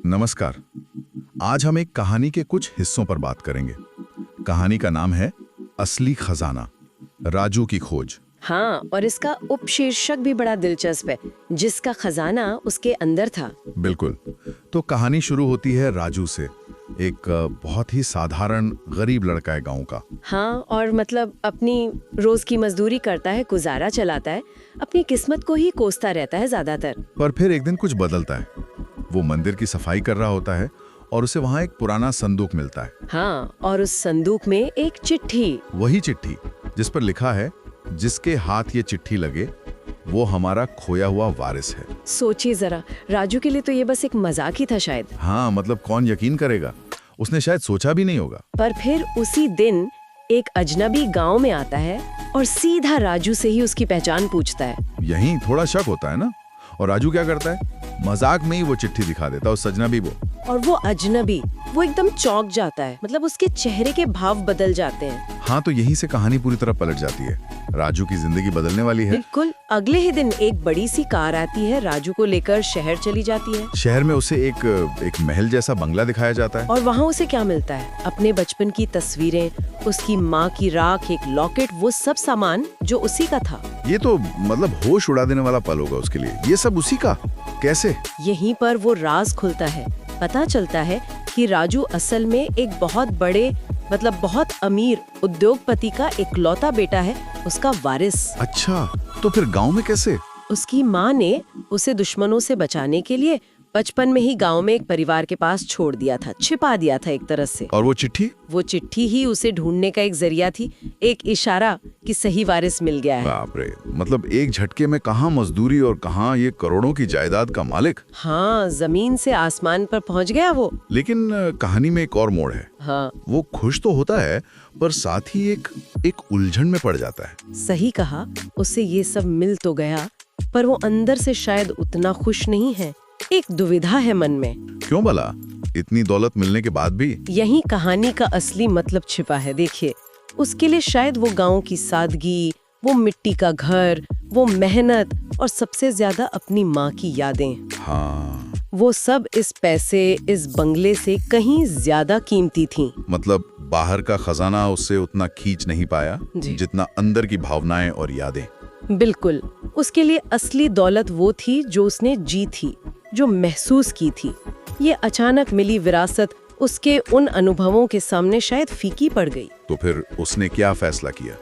नमस्कार। आज हम एक कहानी के कुछ हिस्सों पर बात करेंगे। कहानी का नाम है असली खजाना, राजू की खोज। हाँ, और इसका उपशीर्षक भी बड़ा दिलचस्प है, जिसका खजाना उसके अंदर था। बिल्कुल। तो कहानी शुरू होती है राजू से, एक बहुत ही साधारण गरीब लड़का है गांव का। हाँ, और मतलब अपनी रोज की मजदूरी करता है, गुजारा चलाता है, अपनी किस्मत को ही कोसता रहता है ज्यादातर। पर फिर एक दिन कुछ बदलता है। वो मंदिर की सफाई कर रहा होता है और उसे वहाँ एक पुराना संदूक मिलता है। हाँ, और उस संदूक में एक चिट्ठी। वही चिट्ठी जिस पर लिखा है, जिसके हाथ ये चिट्ठी लगे वो हमारा खोया हुआ वारिस है। सोचिए जरा, राजू के लिए तो ये बस एक मजाक ही था शायद। हाँ, मतलब कौन यकीन करेगा, उसने शायद सोचा भी नहीं होगा। पर फिर उसी दिन एक अजनबी गांव में आता है और सीधा राजू से ही उसकी पहचान पूछता है। यहीं थोड़ा शक होता है ना। और राजू क्या करता है, मजाक में ही वो चिट्ठी दिखा देता है उस अजनबी को। और वो अजनबी वो एकदम चौंक जाता है, मतलब उसके चेहरे के भाव बदल जाते हैं। हाँ, तो यहीं से कहानी पूरी तरह पलट जाती है। राजू की जिंदगी बदलने वाली है। बिल्कुल। अगले ही दिन एक बड़ी सी कार आती है, राजू को लेकर शहर चली जाती है। शहर में उसे एक महल जैसा बंगला दिखाया जाता है। और वहाँ उसे क्या मिलता है? अपने बचपन की तस्वीरें, उसकी माँ की राख, एक लॉकेट, वो सब सामान जो उसी का था। ये तो मतलब होश उड़ा देने वाला पल होगा उसके लिए। ये सब उसी का कैसे? यहीं पर वो राज खुलता है। पता चलता है कि राजू असल में एक बहुत बड़े, मतलब बहुत अमीर उद्योगपति का इकलौता बेटा है, उसका वारिस। अच्छा, तो फिर गांव में कैसे? उसकी माँ ने उसे दुश्मनों से बचाने के लिए बचपन में ही गांव में एक परिवार के पास छोड़ दिया था, छिपा दिया था एक तरह से। और वो चिट्ठी? वो चिट्ठी ही उसे ढूंढने का एक जरिया थी, एक इशारा कि सही वारिस मिल गया है। बाप रे, मतलब एक झटके में कहाँ मजदूरी और कहाँ ये करोड़ों की जायदाद का मालिक। हाँ, जमीन से आसमान पर पहुंच गया वो। लेकिन कहानी में एक और मोड़ है। हाँ, वो खुश तो होता है, पर साथ ही एक उलझन में पड़ जाता है। सही कहा। उसे ये सब मिल तो गया, पर वो अंदर से शायद उतना खुश नहीं है। एक दुविधा है मन में। क्यों भला? इतनी दौलत मिलने के बाद भी? यही कहानी का असली मतलब छिपा है। देखिए, उसके लिए शायद वो गांव की सादगी, वो मिट्टी का घर, वो मेहनत और सबसे ज्यादा अपनी माँ की यादें, हाँ, वो सब इस पैसे, इस बंगले से कहीं ज्यादा कीमती थीं। मतलब बाहर का खजाना उससे उतना खींच नहीं पाया जितना अंदर की भावनाएं और यादें। बिल्कुल। उसके लिए असली दौलत वो थी जो उसने जी थी, जो महसूस की थी। ये अचानक मिली विरासत उसके उन अनुभवों के सामने शायद फीकी पड़ गई। तो फिर उसने क्या फैसला किया,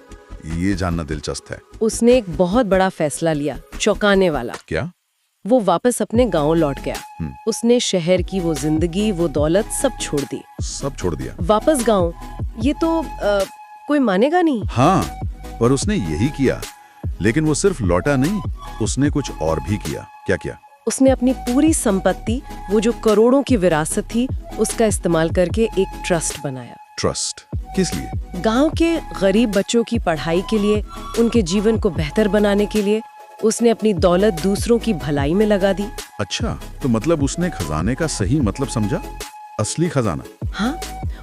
ये जानना दिलचस्प है। उसने एक बहुत बड़ा फैसला लिया, चौंकाने वाला। क्या? वो वापस अपने गांव लौट गया। उसने शहर की वो जिंदगी, वो दौलत सब छोड़ दी। सब छोड़ दिया? वापस गांव, ये तो कोई मानेगा नहीं। हाँ, पर उसने यही किया। लेकिन वो सिर्फ लौटा नहीं, उसने कुछ और भी किया। क्या किया? उसने अपनी पूरी संपत्ति, वो जो करोड़ों की विरासत थी, उसका इस्तेमाल करके एक ट्रस्ट बनाया। ट्रस्ट? किस लिए? गांव के गरीब बच्चों की पढ़ाई के लिए, उनके जीवन को बेहतर बनाने के लिए। उसने अपनी दौलत दूसरों की भलाई में लगा दी। अच्छा, तो मतलब उसने खजाने का सही मतलब समझा, असली खजाना। हाँ,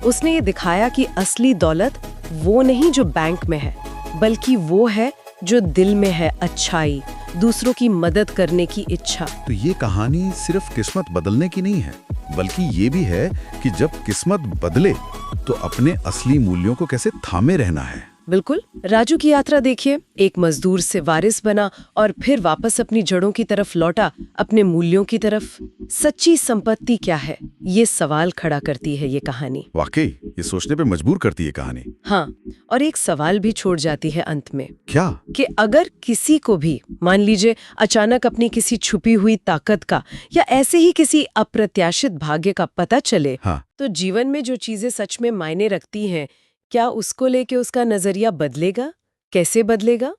उसने ये दिखाया कि असली दौलत वो नहीं जो बैंक में है, बल्कि वो है जो दिल में है, अच्छाई, दूसरों की मदद करने की इच्छा। तो ये कहानी सिर्फ किस्मत बदलने की नहीं है, बल्कि ये भी है कि जब किस्मत बदले तो अपने असली मूल्यों को कैसे थामे रहना है। बिल्कुल। राजू की यात्रा देखिए, एक मजदूर से वारिस बना और फिर वापस अपनी जड़ों की तरफ लौटा, अपने मूल्यों की तरफ। सच्ची संपत्ति क्या है, ये सवाल खड़ा करती है ये कहानी। वाकई ये सोचने पे मजबूर करती है कहानी। हाँ, और एक सवाल भी छोड़ जाती है अंत में। क्या? कि अगर किसी को भी, मान लीजिए, अचानक अपनी किसी छुपी हुई ताकत का या ऐसे ही किसी अप्रत्याशित भाग्य का पता चले, हाँ, तो जीवन में जो चीजें सच में मायने रखती हैं, क्या उसको लेके उसका नजरिया बदलेगा? कैसे बदलेगा?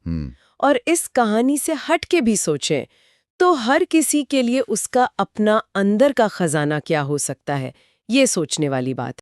और इस कहानी से हट के भी सोचें तो हर किसी के लिए उसका अपना अंदर का खजाना क्या हो सकता है, ये सोचने वाली बात है।